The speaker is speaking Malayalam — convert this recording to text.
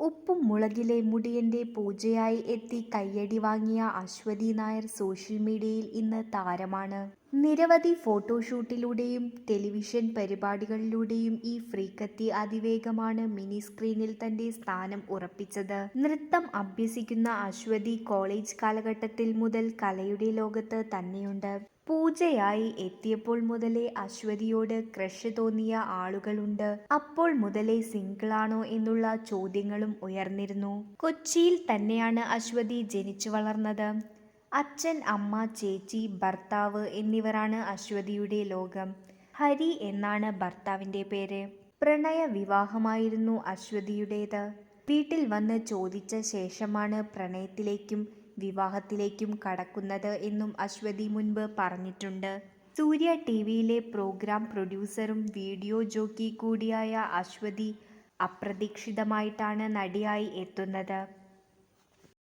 ഉപ്പും മുളകിലെ മുടിയന്റെ പൂജയായി എത്തി കയ്യടി വാങ്ങിയ അശ്വതി നായർ സോഷ്യൽ മീഡിയയിൽ ഇന്ന് താരമാണ്. നിരവധി ഫോട്ടോഷൂട്ടിലൂടെയും ടെലിവിഷൻ പരിപാടികളിലൂടെയും ഈ ഫ്രീക്കത്തി അതിവേഗമാണ് മിനി സ്ക്രീനിൽ തന്റെ സ്ഥാനം ഉറപ്പിച്ചത്. നൃത്തം അഭ്യസിക്കുന്ന അശ്വതി കോളേജ് കാലഘട്ടത്തിൽ മുതൽ കലയുടെ ലോകത്ത് തന്നെയുണ്ട്. പൂജയായി എത്തിയപ്പോൾ മുതലേ അശ്വതിയോട് ക്രഷ് തോന്നിയ ആളുകളുണ്ട്. അപ്പോൾ മുതലേ സിംഗിളാണോ എന്നുള്ള ചോദ്യങ്ങളും ഉയർന്നിരുന്നു. കൊച്ചിയിൽ തന്നെയാണ് അശ്വതി ജനിച്ചു വളർന്നത്. അച്ഛൻ, അമ്മ, ചേച്ചി, ഭർത്താവ് എന്നിവരാണ് അശ്വതിയുടെ ലോകം. ഹരി എന്നാണ് ഭർത്താവിന്റെ പേര്. പ്രണയ വിവാഹമായിരുന്നു അശ്വതിയുടേത്. വീട്ടിൽ വന്ന് ചോദിച്ച ശേഷമാണ് പ്രണയത്തിലേക്കും വിവാഹത്തിലേക്കും കടക്കുന്നത് എന്നും അശ്വതി മുൻപ് പറഞ്ഞിട്ടുണ്ട്. സൂര്യ ടിവിയിലെ പ്രോഗ്രാം പ്രൊഡ്യൂസറും വീഡിയോ ജോക്കി കൂടിയായ അശ്വതി അപ്രതീക്ഷിതമായിട്ടാണ് നടിയായി എത്തുന്നത്.